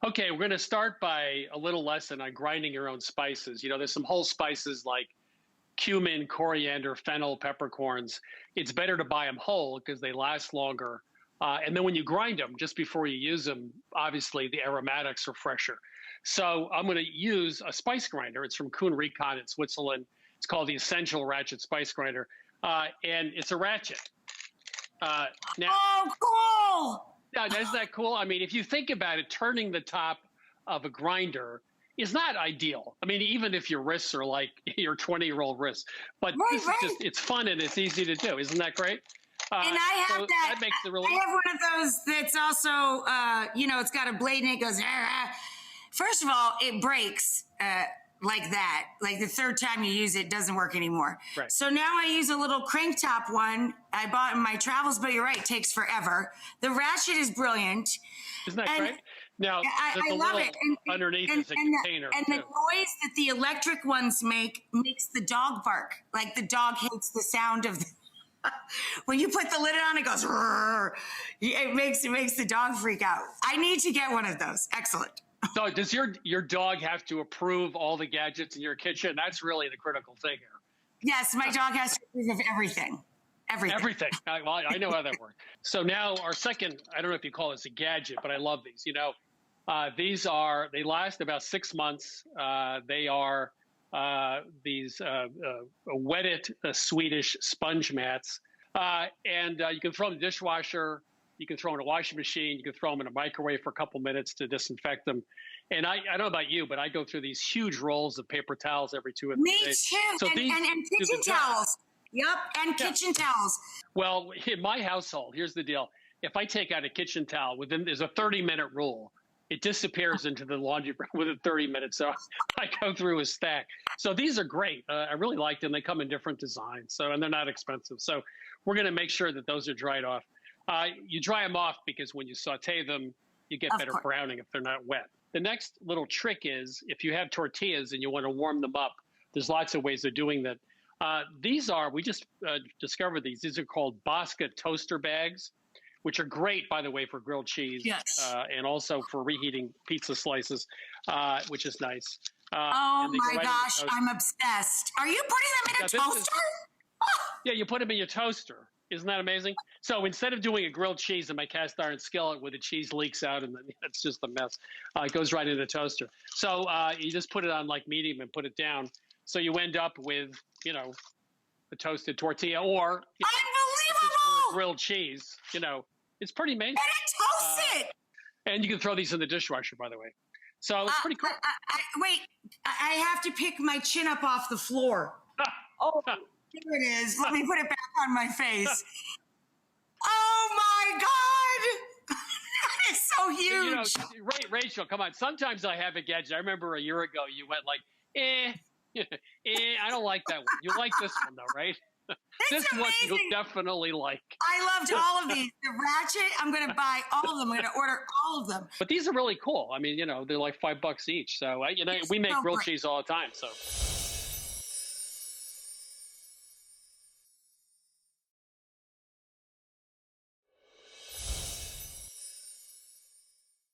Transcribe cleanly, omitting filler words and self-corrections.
Okay, we're going to start by a little lesson on grinding your own spices. There's some whole spices like cumin, coriander, fennel, peppercorns. It's better to buy them whole because they last longer. And then when you grind them, just before you use them, obviously the aromatics are fresher. So I'm going to use a spice grinder. It's from Kuhn Rikon in Switzerland. It's called the Essential Ratchet Spice Grinder. And it's a ratchet. Now, Oh, cool. now, isn't that cool? I mean, if you think about it, turning the top of a grinder is not ideal. I mean, even if your wrists are like your 20-year-old wrists, but Right, this is right. it's fun and it's easy to do. Isn't that great? And I have so that. makes it really. I have one of those that's also, it's got a blade and it goes. First of all, it breaks like that. Like the third time you use it, doesn't work anymore. Right. So now I use a little crank top one I bought in my travels, but you're right, it takes forever. The ratchet is brilliant. Isn't that And great? Now, there's I a love little it. underneath is a container. And the too. noise that the electric ones make makes the dog bark. Like the dog hates the sound of when you put the lid on, it goes. Rrr. It makes the dog freak out. I need to get one of those. Excellent. So, does your dog have to approve all the gadgets in your kitchen? That's really the critical thing here. Yes, my dog has to approve of everything. Everything. Everything. I know how that works. So now our second, I don't know if you call this a gadget, but I love these. They last about 6 months. They are these wetted Swedish sponge mats. And you can throw them in the dishwasher. You can throw them in a washing machine. You can throw them in a microwave for a couple minutes to disinfect them. And I don't know about you, but I go through these huge rolls of paper towels every 2 or 3 Me days. too. So and kitchen towels. Yep, and kitchen towels. Well, in my household, here's the deal. If I take out a kitchen towel, there's a 30-minute rule. It disappears into the laundry within 30 minutes. So I go through a stack. So these are great. I really like them. They come in different designs, and they're not expensive. So we're going to make sure that those are dried off. You dry them off because when you saute them, you get better browning if they're not wet. The next little trick is if you have tortillas and you want to warm them up, there's lots of ways of doing that. We just discovered these. These are called Bosca toaster bags, which are great, by the way, for grilled cheese. Yes. And also for reheating pizza slices, which is nice. Oh my gosh, I'm obsessed. Are you putting them in a toaster? Yeah, you put them in your toaster. Isn't that amazing? So instead of doing a grilled cheese in my cast iron skillet where the cheese leaks out and then it's just a mess, it goes right in the toaster. So you just put it on like medium and put it down. So you end up with, a toasted tortilla or Unbelievable! grilled cheese. It's pretty amazing. And it toasts it. And you can throw these in the dishwasher, by the way. So it's pretty cool. Wait, I have to pick my chin up off the floor. Oh, here it is. Let me put it back on my face. Oh my God! That is so huge. Rachel, come on. Sometimes I have a gadget. I remember a year ago you went like, I don't like that one. You like this one though, right? This one you'll definitely like. I loved all of these. The ratchet, I'm going to buy all of them. I'm going to order all of them. But these are really cool. I mean, they're like $5 each. So, we make grilled cheese all the time. So.